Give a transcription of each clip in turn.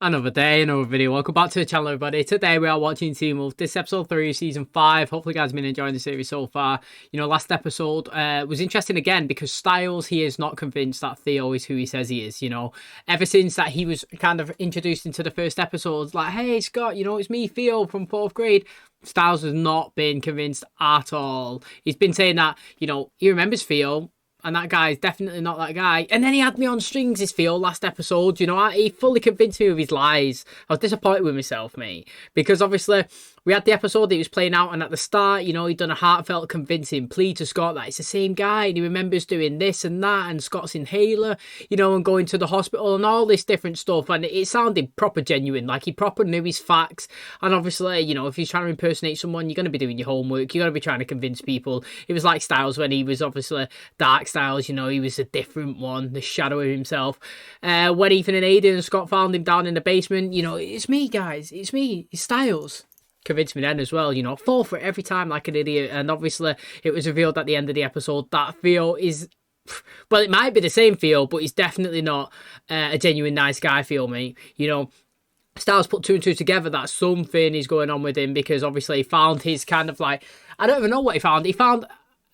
Another day, another video. Welcome back to the channel, everybody. Today we are watching Teen Wolf. This is episode 3, season 5. Hopefully, you guys have been enjoying the series so far. You know, last episode was interesting again because Styles, he is not convinced that Theo is who he says he is. You know, ever since that he was kind of introduced into the first episode, like, hey, Scott, you know, it's me, Theo, from 4th grade. Styles has not been convinced at all. He's been saying that, you know, he remembers Theo. And that guy is definitely not that guy. And then he had me on strings, this Theo, last episode. You know, he fully convinced me with his lies. I was disappointed with myself, mate. Because obviously, we had the episode that he was playing out. And at the start, you know, he'd done a heartfelt convincing plea to Scott that it's the same guy. And he remembers doing this and that. And Scott's inhaler, you know, and going to the hospital and all this different stuff. And it sounded proper genuine. Like, he proper knew his facts. And obviously, you know, if he's trying to impersonate someone, you're going to be doing your homework. You're going to be trying to convince people. It was like Styles when he was obviously dark Styles, you know, he was a different one, the shadow of himself. When Ethan and Aiden and Scott found him down in the basement, you know, it's me, guys, it's me, it's Styles. Convinced me then as well, you know, fall for it every time like an idiot. And obviously, it was revealed at the end of the episode that Theo is, well, it might be the same Theo, but he's definitely not a genuine nice guy, Theo, mate. You know, Styles put 2 and 2 together that something is going on with him because obviously he found his kind of like, I don't even know what he found. He found,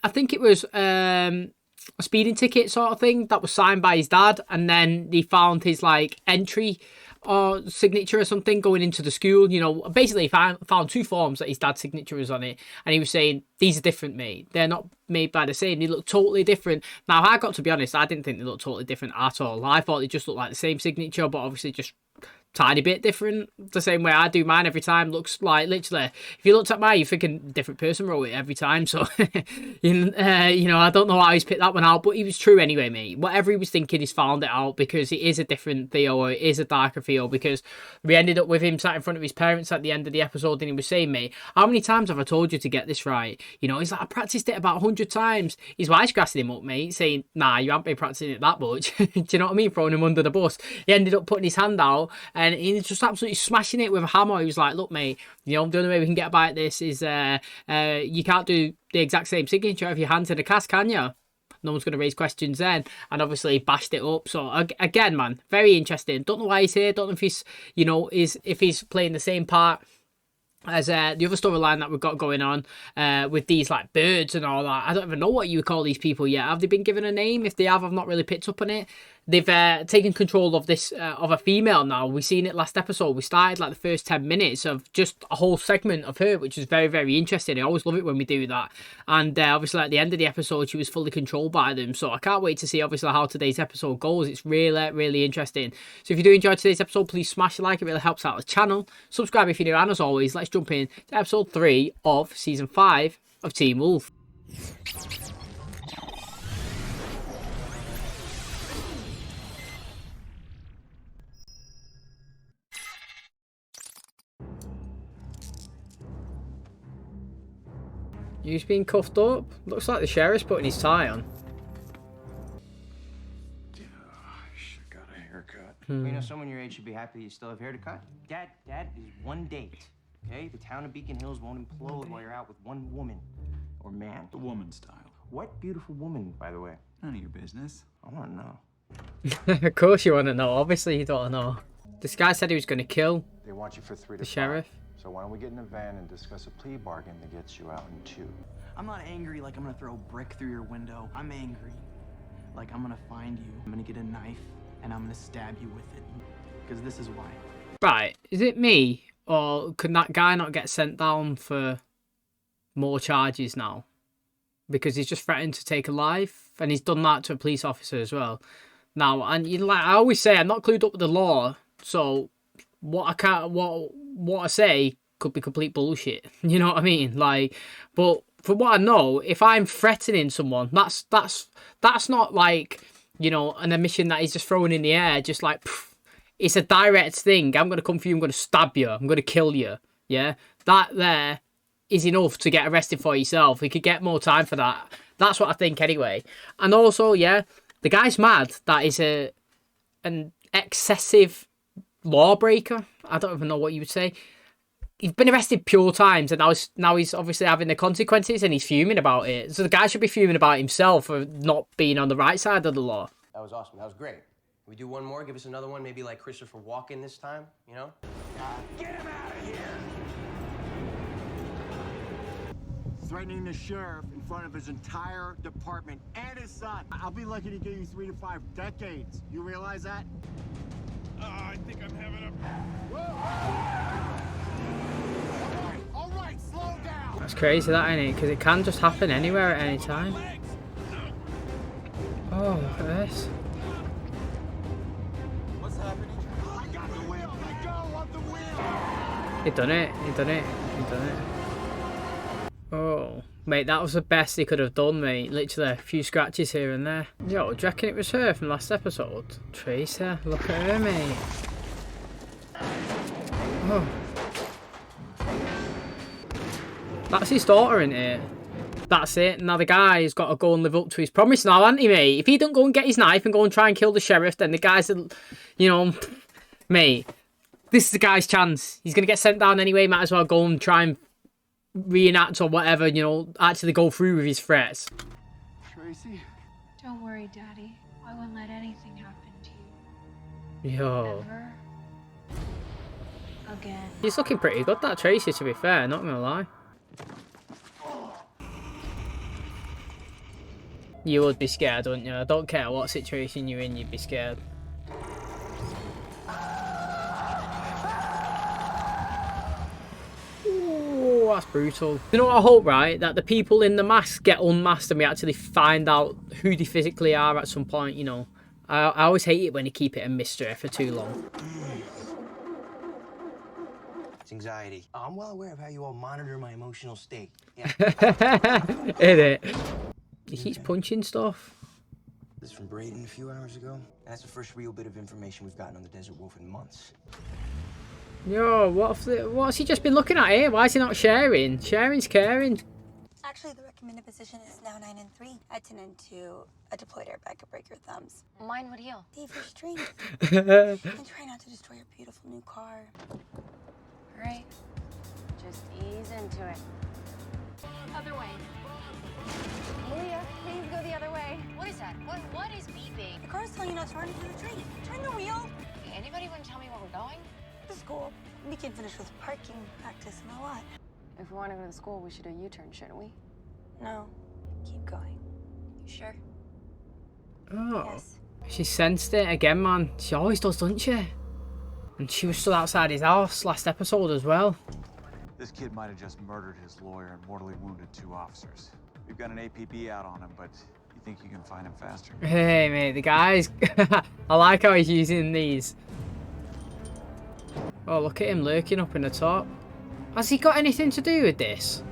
I think it was a speeding ticket sort of thing that was signed by his dad, and then he found his like entry or signature or something going into the school. You know, basically he found 2 forms that his dad's signature was on it, and he was saying these are different, mate. They're not made by the same. They look totally different. Now, I got to be honest, I didn't think they looked totally different at all. I thought they just looked like the same signature, but obviously just tiny bit different. The same way I do mine every time. Looks like literally, if you looked at mine, you're thinking a different person wrote it every time. So you know, I don't know how he's picked that one out, but he was true anyway, mate. Whatever he was thinking, he's found it out because it is a different Theo, or it is a darker Theo, because we ended up with him sat in front of his parents at the end of the episode, and he was saying, mate, how many times have I told you to get this right? You know, he's like, I practiced it about 100 times. His wife's grassing him up, mate, saying, nah, you haven't been practicing it that much. Do you know what I mean? Throwing him under the bus. He ended up putting his hand out, and he's just absolutely smashing it with a hammer. He was like, look, mate, you know, the only way we can get by this is you can't do the exact same signature of your hands in a cast, can you? No one's going to raise questions then. And obviously he bashed it up. So again, man, very interesting. Don't know why he's here. Don't know if he's, you know, if he's playing the same part as the other storyline that we've got going on with these like birds and all that. I don't even know what you would call these people yet. Have they been given a name? If they have, I've not really picked up on it. They've taken control of this of a female now. We seen it last episode. We started like the first 10 minutes of just a whole segment of her, which is very, very interesting. I always love it when we do that. And obviously at the end of the episode, she was fully controlled by them. So I can't wait to see obviously how today's episode goes. It's really, really interesting. So if you do enjoy today's episode, please smash a like. It really helps out the channel. Subscribe if you're new. And as always, let's jump in to episode 3 of season 5 of Teen Wolf. He's being cuffed up. Looks like the sheriff's putting his tie on. I should got a haircut. You know, someone your age should be happy you still have hair to cut. Dad is one date. Okay? The town of Beacon Hills won't implode while you're out with one woman. Or man. The woman style. What beautiful woman, by the way? None of your business. I want to know. Of course you want to know. Obviously you don't know. This guy said he was going to kill They want you for 3 to the 5. sheriff. So why don't we get in a van and discuss a plea bargain that gets you out in 2? I'm not angry like I'm gonna throw a brick through your window. I'm angry like I'm gonna find you. I'm gonna get a knife and I'm gonna stab you with it. Because this is why. Right, is it me? Or can that guy not get sent down for more charges now? Because he's just threatened to take a life. And he's done that to a police officer as well. Now, and you know, like I always say, I'm not clued up with the law. So what I say could be complete bullshit. You know what I mean? Like, but from what I know, if I'm threatening someone, that's not like, you know, an admission that he's just throwing in the air, just like, pff, it's a direct thing. I'm going to come for you, I'm going to stab you, I'm going to kill you. Yeah? That there is enough to get arrested for yourself. We could get more time for that. That's what I think anyway. And also, yeah, the guy's mad that is an excessive lawbreaker. I don't even know what you would say. He's been arrested pure times, and now he's obviously having the consequences, and he's fuming about it. So the guy should be fuming about himself for not being on the right side of the law. That was awesome. That was great. We do one more, give us another one, maybe like Christopher Walken this time, you know? Get him out of here! Threatening the sheriff in front of his entire department and his son. I'll be lucky to give you 3 to 5 decades. You realize that? I think I'm having a... All right, slow down. That's crazy, that, ain't it? Because it can just happen anywhere at any time. Oh, look at this. What's happening? I got the wheel. Let go of the wheel. He done it. He done it. He done it. Oh, mate, that was the best he could have done, mate. Literally a few scratches here and there. Yo, do you reckon it was her from last episode? TRACEY, look at her, mate. Oh. That's his daughter, isn't it? That's it. Now the guy's got to go and live up to his promise now, hasn't he, mate? If he don't go and get his knife and go and try and kill the sheriff, then the guy's, you know, mate, this is the guy's chance. He's going to get sent down anyway. Might as well go and try and reenact or whatever, you know, actually go through with his threats. TRACEY? Don't worry, Daddy. I won't let anything happen to you. Yo. Ever. Again. He's looking pretty good, that TRACEY, to be fair, not gonna lie. You would be scared, wouldn't you? I don't care what situation you're in, you'd be scared. Ooh, that's brutal. You know what I hope, right? That the people in the mask get unmasked and we actually find out who they physically are at some point, you know. I always hate it when you keep it a mystery for too long. It's anxiety. I'm well aware of how you all monitor my emotional state. Yeah. Isn't it? He keeps punching stuff. This is from Braden a few hours ago. That's the first real bit of information we've gotten on the Desert Wolf in months. Yo, what's he just been looking at here? Why is he not sharing? Sharing's caring. Actually, the recommended position is now 9 and 3. I tend into a deployed airbag could break your thumbs. Mine would heal. Dave, you're strange. And try not to destroy your beautiful new car. All right. Just ease into it. Other way. Leah, please go the other way. What is that? What is beeping? The car's telling you not to run into the tree. Turn the wheel. Hey, anybody want to tell me where we're going? The school. We can finish with parking practice and a lot. If we want to go to the school, we should do a U-turn, shouldn't we? No, keep going. You sure? Oh. Yes. She sensed it again, man. She always does, doesn't she? And she was stood outside his house last episode as well. This kid might have just murdered his lawyer and mortally wounded 2 officers. We've got an APB out on him, but you think you can find him faster? Hey, mate, the guys... I like how he's using these. Oh, look at him lurking up in the top. Has he got anything to do with this?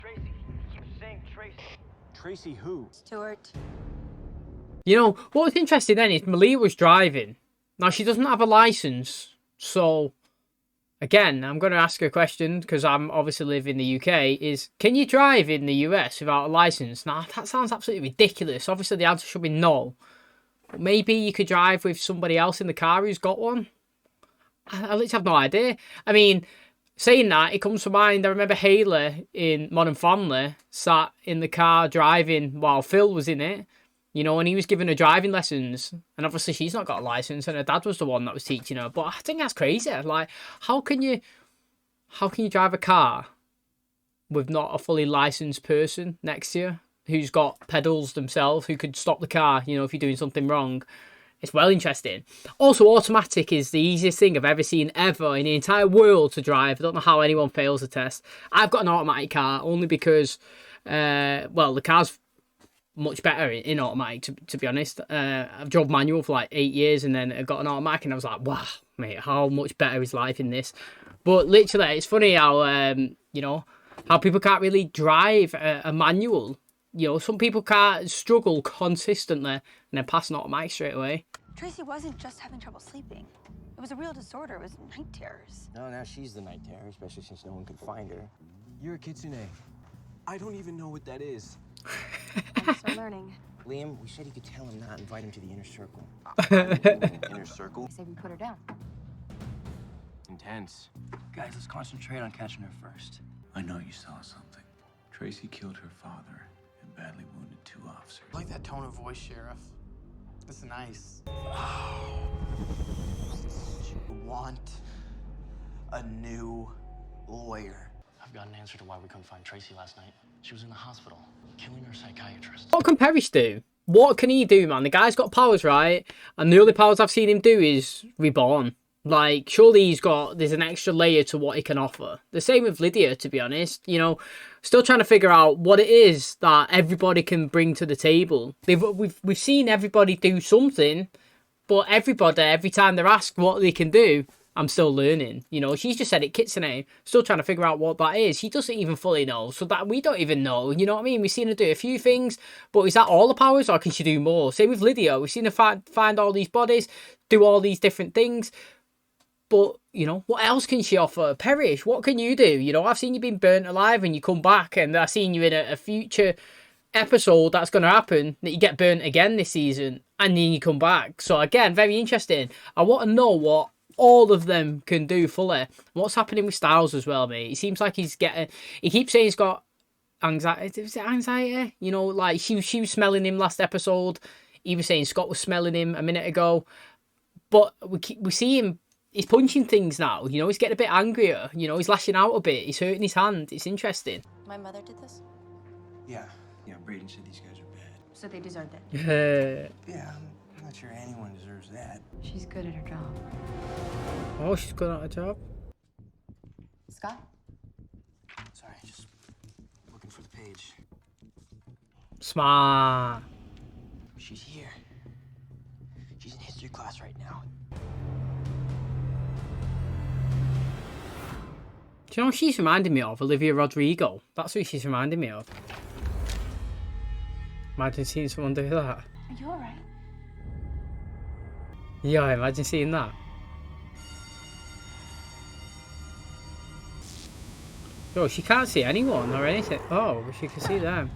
TRACEY, keep saying TRACEY. TRACEY who? Stuart. You know, what was interesting then is Malia was driving. Now, she doesn't have a license, so... Again, I'm going to ask her a question, because I'm obviously live in the UK, is, can you drive in the US without a license? Now, that sounds absolutely ridiculous. Obviously, the answer should be no. But maybe you could drive with somebody else in the car who's got one? I literally have no idea. I mean, saying that, it comes to mind, I remember Haley in Modern Family sat in the car driving while Phil was in it. You know, and he was giving her driving lessons. And obviously she's not got a license and her dad was the one that was teaching her. But I think that's crazy. Like, how can you drive a car with not a fully licensed person next to you who's got pedals themselves, who could stop the car, you know, if you're doing something wrong? It's well interesting. Also, automatic is the easiest thing I've ever seen ever in the entire world to drive. I don't know how anyone fails the test. I've got an automatic car only because, well, the car's much better in automatic, to be honest. I've drove manual for like 8 years and then I got an automatic and I was like, wow, mate, how much better is life in this? But literally, it's funny how, you know, how people can't really drive a manual. You know, some people can't struggle consistently and then pass an automatic straight away. TRACEY wasn't just having trouble sleeping. It was a real disorder. It was night terrors. No, now she's the night terror, especially since no one could find her. You're a kitsune. I don't even know what that is. I'm still learning. Liam, we said you could tell him not, invite him to the inner circle. Inner circle? I say we put her down. Intense. Guys, let's concentrate on catching her first. I know you saw something. TRACEY killed her father and and badly wounded 2 officers. I like that tone of voice, Sheriff. It's nice. You want a new lawyer. I've got an answer to why we couldn't find Tracy last night. She was in the hospital, killing her psychiatrist. What can Parrish do? What can he do, man? The guy's got powers, right? And the only powers I've seen him do is reborn. Like, surely there's an extra layer to what he can offer. The same with Lydia, to be honest. You know, still trying to figure out what it is that everybody can bring to the table. We've seen everybody do something, but everybody, every time they're asked what they can do, I'm still learning. You know, she's just said it, Kitsune. Still trying to figure out what that is. She doesn't even fully know, so that we don't even know. You know what I mean? We've seen her do a few things, but is that all the powers, or can she do more? Same with Lydia. We've seen her find all these bodies, do all these different things. But, you know, what else can she offer? Parrish, what can you do? You know, I've seen you being burnt alive and you come back, and I've seen you in a future episode that's going to happen, that you get burnt again this season, and then you come back. So, again, very interesting. I want to know what all of them can do fully. What's happening with Styles as well, mate? It seems like he keeps saying he's got anxiety. Is it anxiety? You know, like, she was smelling him last episode. He was saying Scott was smelling him a minute ago. But we see him. He's punching things now, you know, he's getting a bit angrier, you know, he's lashing out a bit, he's hurting his hand, it's interesting. My mother did this? Yeah, Braden said these guys are bad. So they deserved it. Yeah, I'm not sure anyone deserves that. She's good at her job. Oh, she's good at her job. Scott? Sorry, just looking for the page. Smart. She's here. She's in history class right now. Do you know what she's reminding me of? Olivia Rodrigo. That's who she's reminding me of. Imagine seeing someone do that. Are you alright? Yeah, imagine seeing that. Yo, she can't see anyone or anything. Oh, but she can see them.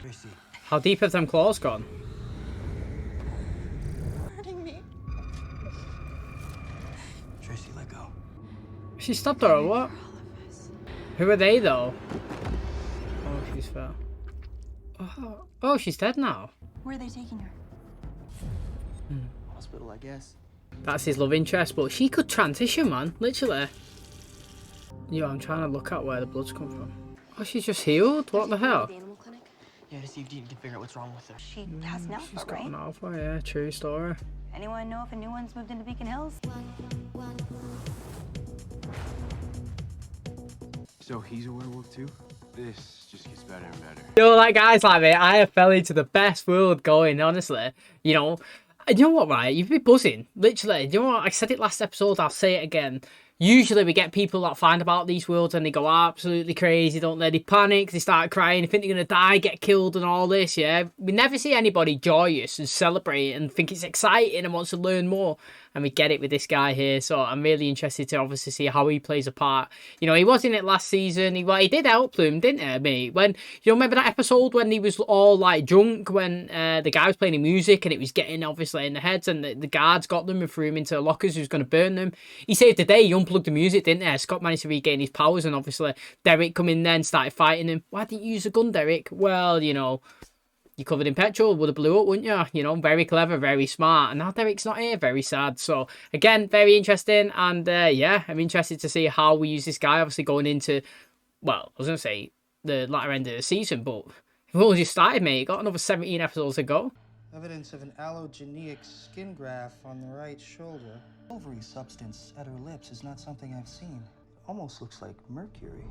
Tracy. How deep have them claws gone? Hurting me. Tracy, let go. She stopped her or what? Who are they though? Oh, she's fell. Oh, she's dead now. Where are they taking her? Hospital, I guess. That's his love interest, but she could transition, man. Literally. Yo, I'm trying to look at where the blood's come from. Oh, she's just healed? What the hell? The animal clinic? Yeah, to see if Dean can figure out what's wrong with her. She has an alpha, She's got right? an alpha, yeah, true story. Anyone know if a new one's moved into Beacon Hills? So he's a werewolf too? This just gets better and better. Yo, that guy's like, mate, I have fell into the best world going, honestly. You know what, right? You'd be buzzing. Literally. You know what? I said it last episode, I'll say it again. Usually we get people that find about these worlds and they go absolutely crazy, don't they? They panic, they start crying, they think they're going to die, get killed and all this, yeah? We never see anybody joyous and celebrate and think it's exciting and wants to learn more. And we get it with this guy here, so I'm really interested to obviously see how he plays a part. You know, he was in it last season. He did help them, didn't he, mate? When, you remember that episode when he was all, like, drunk when the guy was playing the music and it was getting, obviously, in the heads and the guards got them and threw him into the lockers who was going to burn them? He saved the day. He unplugged the music, didn't he? Scott managed to regain his powers and, obviously, Derek come in there and started fighting him. Why didn't you use a gun, Derek? Well, you know, you covered in petrol, would have blew up, wouldn't you? You know, very clever, very smart. And now Derek's not here, very sad. So, again, very interesting. And, yeah, I'm interested to see how we use this guy, obviously going into, well, I was going to say the latter end of the season, but we've only just started, mate. Got another 17 episodes to go. Evidence of an allogenic skin graft on the right shoulder. Silvery substance at her lips is not something I've seen. Almost looks like mercury.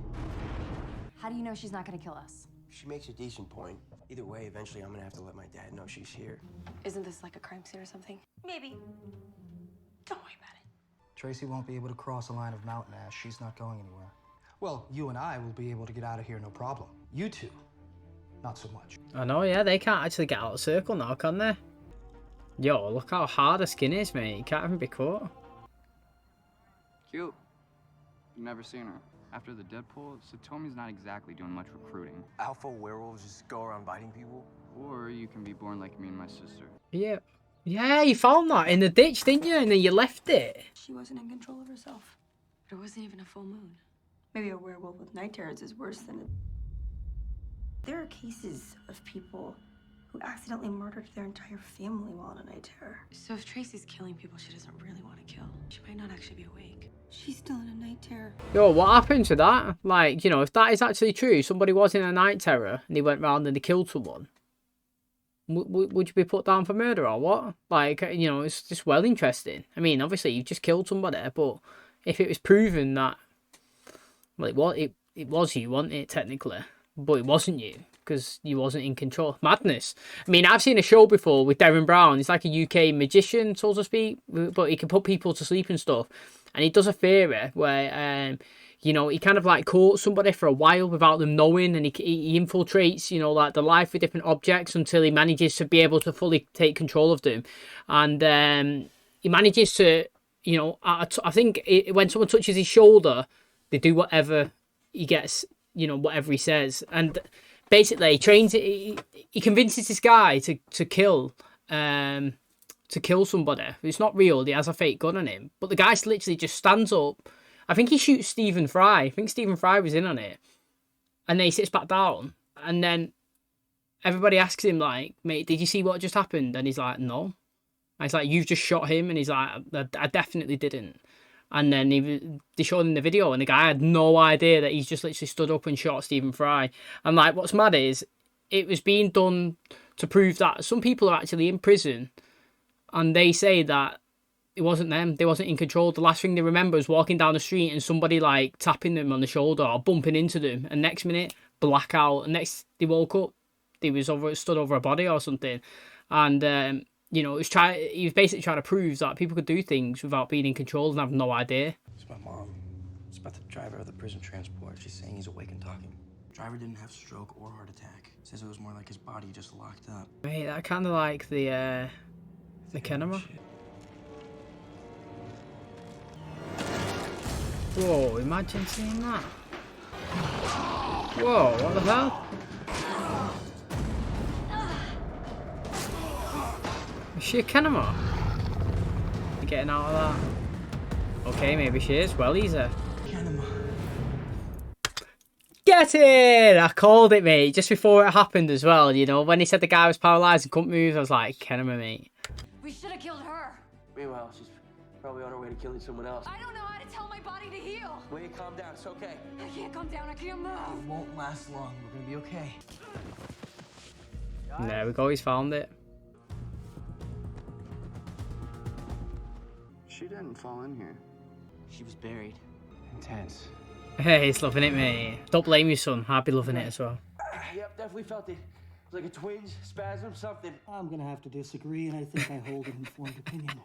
How do you know she's not gonna kill us? She makes a decent point. Either way, eventually I'm gonna have to let my dad know she's here. Isn't this like a crime scene or something? Maybe. Don't worry about it. Tracy won't be able to cross a line of mountain ash. She's not going anywhere. Well, you and I will be able to get out of here, no problem. You two, not so much. I know, yeah, they can't actually get out of the circle now, can they? Yo, look how hard the skin is, mate. You can't even be caught. Cute. You've never seen her. After the Deadpool, Satomi's not exactly doing much recruiting. Alpha werewolves just go around biting people? Or you can be born like me and my sister. Yeah. Yeah, you found that in the ditch, didn't you? And then you left it. She wasn't in control of herself. But it wasn't even a full moon. Maybe a werewolf with night terrors is worse than There are cases of people who accidentally murdered their entire family while on a night terror. So if Tracy's killing people she doesn't really want to kill, she might not actually be awake. She's still in a night terror. Yo, what happened to that? Like, you know, if that is actually true, somebody was in a night terror and they went round and they killed someone, would you be put down for murder or what? Like, you know, it's just well interesting. I mean, obviously you've just killed somebody, but if it was proven that, well, it was you, wasn't it, technically? But it wasn't you, because you wasn't in control. Madness. I mean, I've seen a show before with Derren Brown. He's like a UK magician, so to speak, but he can put people to sleep and stuff. And he does a theory where, you know, he kind of like caught somebody for a while without them knowing, and he infiltrates, you know, like the life with different objects until he manages to be able to fully take control of them. And he manages to, you know, I think when someone touches his shoulder, they do whatever he gets, you know, whatever he says. And basically he convinces this guy to kill somebody. It's not real. He has a fake gun on him, but the guy literally just stands up. I think he shoots Stephen Fry. I think Stephen Fry was in on it, and then he sits back down, and then everybody asks him like, "Mate, did you see what just happened?" And he's like, "No." And it's like, "You've just shot him," and he's like, "I definitely didn't." And then they showed him the video, and the guy had no idea that he's just literally stood up and shot Stephen Fry. And like, what's mad is it was being done to prove that some people are actually in prison, and they say that it wasn't them. They wasn't in control. The last thing they remember is walking down the street and somebody like tapping them on the shoulder or bumping into them. And next minute, blackout. And next they woke up, they was stood over a body or something. And you know, he was basically trying to prove that people could do things without being in control and have no idea. It's my mom. It's about the driver of the prison transport. She's saying he's awake and talking. Driver didn't have stroke or heart attack. Says it was more like his body just locked up. Mate, that kind of like the KANIMA. Whoa, imagine seeing that. Whoa, what the hell? Is she a KANIMA? Getting out of that. Okay, maybe she is. Well, he's a KANIMA. Get it! I called it, mate. Just before it happened as well, you know. When he said the guy was paralysed and couldn't move, I was like, KANIMA, mate. We should have killed her. Meanwhile, she's probably on her way to killing someone else. I don't know how to tell my body to heal. Will you calm down? It's okay. I can't calm down. I can't move. It won't last long. We're gonna be okay. There we go. He's found it. She didn't fall in here. She was buried. Intense. Hey, he's loving it, mate. Don't blame your son. I'd be loving it as well. Yep, definitely felt it. It was like a twinge, spasm, something. I'm gonna have to disagree, and I think I hold an informed opinion.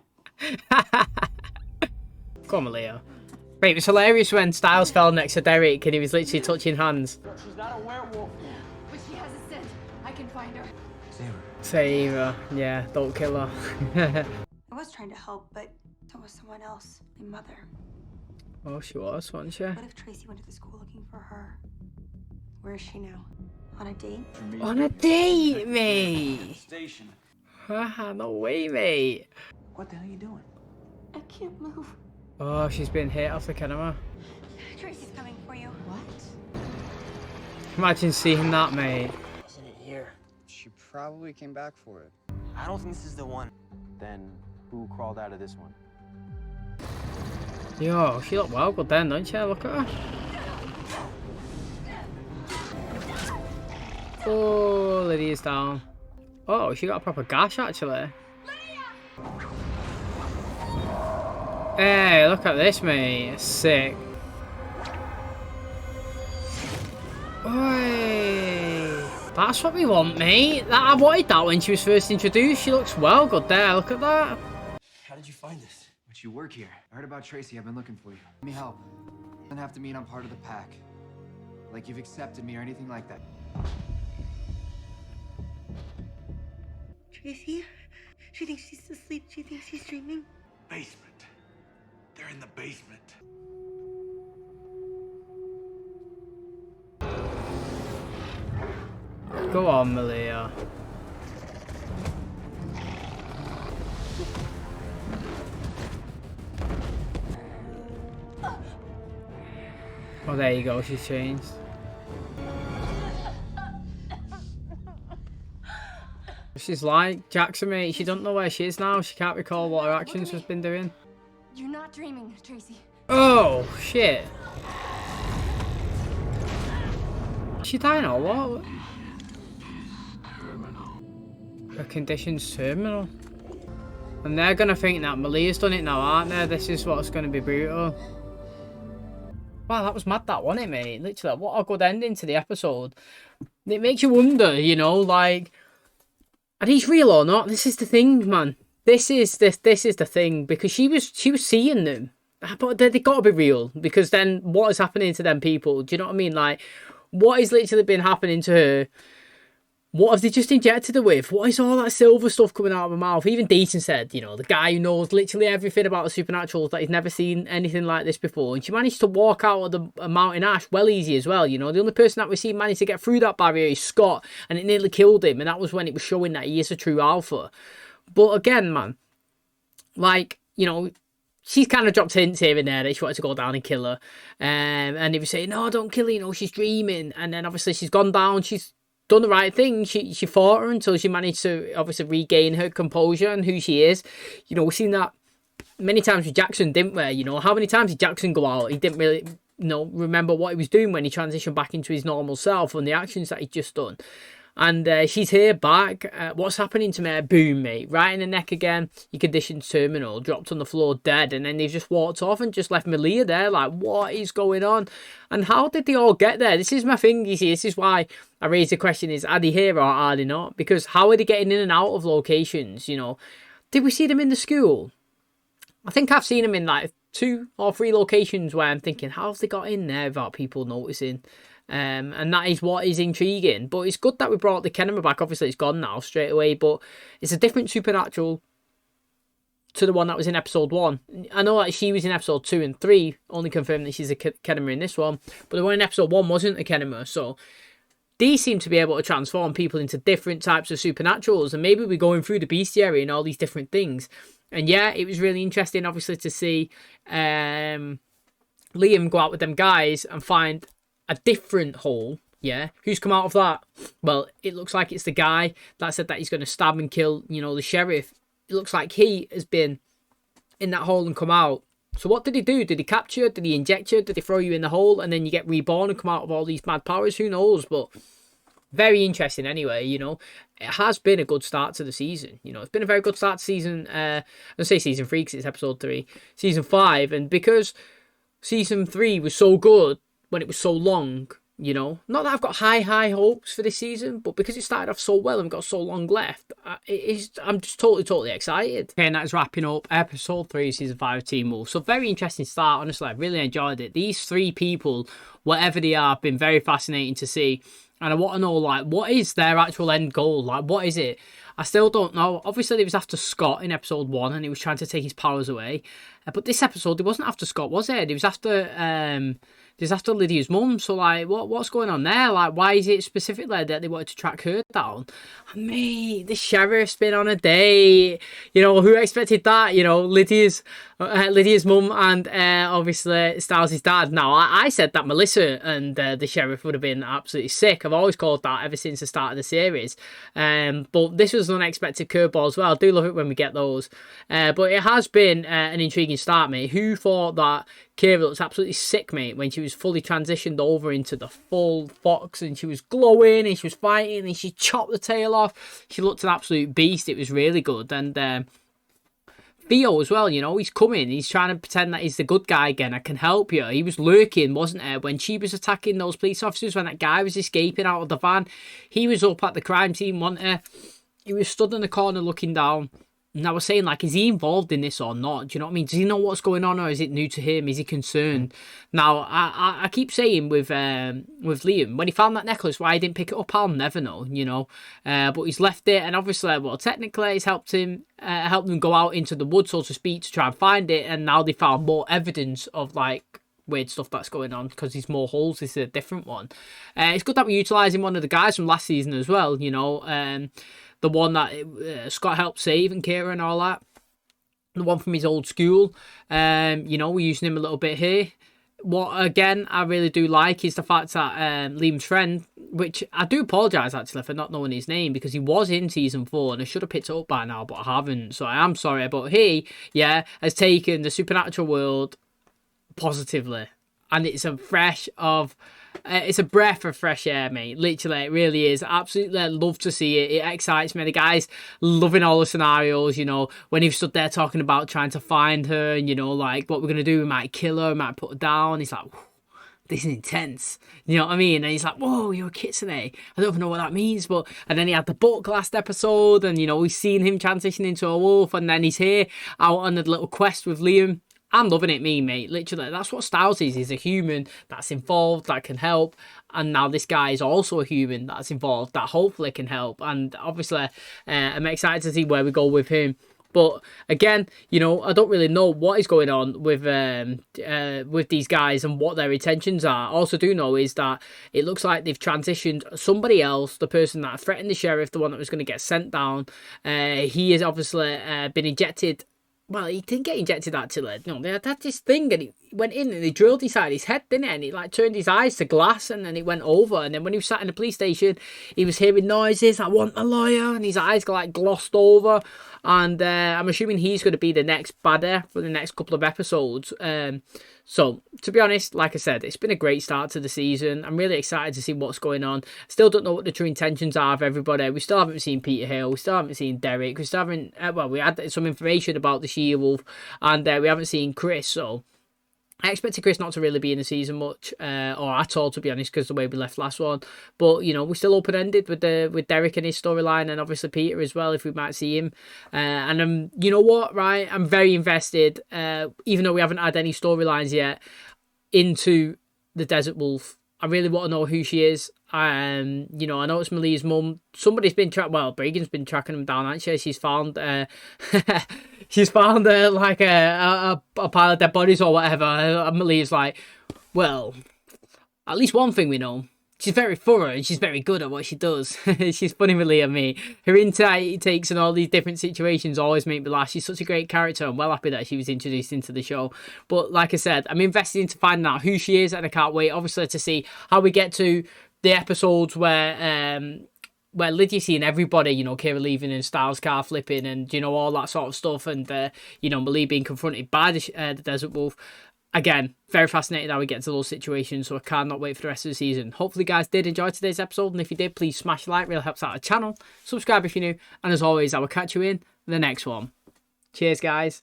Come on, Leo. Right, it was hilarious when Styles fell next to Derek and he was literally touching hands. She's not a werewolf. But she has a scent. I can find her. Save her. Save her. Yeah, don't kill her. I was trying to help, but so was someone else. My mother. Oh, she was, wasn't she? What if Tracy went to the school looking for her? Where is she now? On a date? On a date, mate! Station. Haha, no way, mate. What the hell are you doing? I can't move. Oh, she's been hit off the KANIMA. Tracy's coming for you. What? Imagine seeing that, mate. Isn't it here? She probably came back for it. I don't think this is the one. Then who crawled out of this one? Yo, she looked well good then, don't she? Look at her. Oh, Lydia's down. Oh, she got a proper gash, actually. Hey, look at this, mate. Sick. Oi. That's what we want, mate. I wanted that when she was first introduced. She looks well good there. Look at that. How did you find this? But you work here. I heard about Tracy. I've been looking for you. Let me help. Doesn't have to mean I'm part of the pack. Like you've accepted me or anything like that. Tracy? She thinks she's asleep. She thinks she's dreaming. Basement. They're in the basement. Go on, Malia. Oh, there you go. She's changed. She's like Jackson, mate. She don't know where she is now. She can't recall what her actions has been doing. You're not dreaming, Tracy. Oh, shit. Is she dying or what? Her condition's terminal. And they're going to think that Malia's done it now, aren't they? This is what's going to be brutal. Wow, that was mad, that, wasn't it, mate? Literally, what a good ending to the episode. It makes you wonder, you know, like, are these real or not? This is the thing, man. This is the thing, because she was seeing them. But they got to be real, because then what is happening to them people? Do you know what I mean? Like, what has literally been happening to her? What have they just injected her with? What is all that silver stuff coming out of her mouth? Even Deaton said, you know, the guy who knows literally everything about the supernatural, that he's never seen anything like this before. And she managed to walk out of the mountain ash well easy as well. You know, the only person that we see managed to get through that barrier is Scott, and it nearly killed him. And that was when it was showing that he is a true alpha. But again, man, like, you know, she's kind of dropped hints here and there that she wanted to go down and kill her. And he was saying, no, don't kill her, you know, she's dreaming. And then obviously she's gone down, she's done the right thing. She fought her until she managed to obviously regain her composure and who she is. You know, we've seen that many times with Jackson, didn't we? You know, how many times did Jackson go out? He didn't really, you know, remember what he was doing when he transitioned back into his normal self and the actions that he'd just done. And she's here back. What's happening to me? Boom, mate. Right in the neck again. Your condition's terminal. Dropped on the floor dead. And then they've just walked off and just left Malia there. Like, what is going on? And how did they all get there? This is my thing, you see. This is why I raise the question is, are they here or are they not? Because how are they getting in and out of locations, you know? Did we see them in the school? I think I've seen them in like 2 or 3 locations where I'm thinking, how have they got in there without people noticing? And that is what is intriguing. But it's good that we brought the KANIMA back. Obviously, it's gone now straight away. But it's a different supernatural to the one that was in episode 1. I know that she was in episode 2 and 3. Only confirmed that she's a KANIMA in this one. But the one in episode 1 wasn't a KANIMA. So these seem to be able to transform people into different types of supernaturals. And maybe we're going through the bestiary and all these different things. And yeah, it was really interesting, obviously, to see Liam go out with them guys and find a different hole. Yeah, who's come out of that? Well, it looks like it's the guy that said that he's going to stab and kill, you know, the sheriff. It looks like he has been in that hole and come out. So what did he do? Did he capture? Did he inject you? Did he throw you in the hole and then you get reborn and come out of all these mad powers? Who knows? But very interesting anyway, you know. It has been a good start to the season. You know, it's been a very good start to season, I'll say season 3 because it's episode 3. Season 5, and because season 3 was so good when it was so long, you know, not that I've got high hopes for this season, but because it started off so well and got so long left, I'm just totally excited. Okay, and that is wrapping up episode 3 season 5 of Teen Wolf. So very interesting start, honestly. I really enjoyed it. These 3 people, whatever they are, have been very fascinating to see. And I want to know, like, what is their actual end goal? Like, what is it? I still don't know. Obviously, it was after Scott in episode 1, and he was trying to take his powers away. But this episode, it wasn't after Scott, was it? It was after Lydia's mum. So, like, what's going on there? Like, why is it specifically that they wanted to track her down? And mate, the sheriff's been on a date. You know, who expected that? You know, Lydia's mum and obviously Stiles' dad. Now, I said that Melissa and the sheriff would have been absolutely sick. I've always called that ever since the start of the series. But this was an unexpected curveball as well. I do love it when we get those. But it has been an intriguing start, mate. Who thought that Kira looks absolutely sick, mate, when she was fully transitioned over into the full fox and she was glowing and she was fighting and she chopped the tail off. She looked an absolute beast. It was really good. And Theo as well, you know, he's coming. He's trying to pretend that he's the good guy again. I can help you. He was lurking, wasn't he? When she was attacking those police officers, when that guy was escaping out of the van, he was up at the crime scene, wasn't he? He was stood in the corner looking down. And I was saying, like, is he involved in this or not? Do you know what I mean? Does he know what's going on, or is it new to him? Is he concerned? Now, I keep saying with Liam, when he found that necklace, why he didn't pick it up, I'll never know, you know. But he's left it, and obviously, well, technically, it's helped them go out into the woods, so to speak, to try and find it. And now they found more evidence of, like, weird stuff that's going on because there's more holes. This is a different one. It's good that we're utilising one of the guys from last season as well, you know. The one that Scott helped save and Kira and all that. The one from his old school. You know, we're using him a little bit here. what again I really do like is the fact that Liam's friend, which I do apologise actually for not knowing his name, because he was in season 4 and I should have picked it up by now, but I haven't, so I am sorry. But he, yeah, has taken the supernatural world positively, and it's a it's a breath of fresh air, mate. Literally, it really is. Absolutely, I love to see it. It excites me. The guy's loving all the scenarios, you know, when he stood there talking about trying to find her and, you know, like, what we're going to do, we might kill her, we might put her down. He's like, this is intense. You know what I mean? And he's like, whoa, you're a kitsune. I don't even know what that means. But, and then he had the book last episode, and, you know, we've seen him transition into a wolf, and then he's here out on the little quest with Liam. I'm loving it, mate. Literally, that's what Styles is. He's a human that's involved, that can help. And now this guy is also a human that's involved, that hopefully can help. And obviously, I'm excited to see where we go with him. But again, you know, I don't really know what is going on with these guys and what their intentions are. Also do know is that it looks like they've transitioned somebody else, the person that threatened the sheriff, the one that was going to get sent down. He has obviously been injected. Well, he didn't get injected actually. No, they had this thing and he went in and they drilled inside his head, didn't it? And it like turned his eyes to glass and then it went over. And then when he was sat in the police station, he was hearing noises. I want a lawyer, and his eyes got like glossed over. And I'm assuming he's going to be the next badder for the next couple of episodes. So, to be honest, like I said, it's been a great start to the season. I'm really excited to see what's going on. Still don't know what the true intentions are of everybody. We still haven't seen Peter Hill. We still haven't seen Derek. We still haven't... well, we had some information about the she-wolf, and we haven't seen Chris, so... I expected Chris not to really be in the season much, or at all, to be honest, because the way we left last one. But, you know, we're still open-ended with Derek and his storyline, and obviously Peter as well, if we might see him. And you know what, right? I'm very invested, even though we haven't had any storylines yet, into the Desert Wolf. I really want to know who she is. You know, I know it's Malia's mum. Somebody's been Bregan's been tracking them down, actually. She's found she's found like a pile of dead bodies or whatever. And Malia's like, well, at least one thing we know. She's very thorough and she's very good at what she does. She's funny, Malia, me. Her intakes and all these different situations always make me laugh. She's such a great character. I'm well happy that she was introduced into the show. But like I said, I'm invested into finding out who she is, and I can't wait, obviously, to see how we get to the episodes where Lydia's seeing everybody, you know, Kira leaving and Styles car flipping and, you know, all that sort of stuff, and, you know, Malia being confronted by the Desert Wolf. Again, very fascinated how we get to those situations, so I cannot wait for the rest of the season. Hopefully, you guys did enjoy today's episode, and if you did, please smash like, really helps out the channel. Subscribe if you're new, and as always, I will catch you in the next one. Cheers, guys.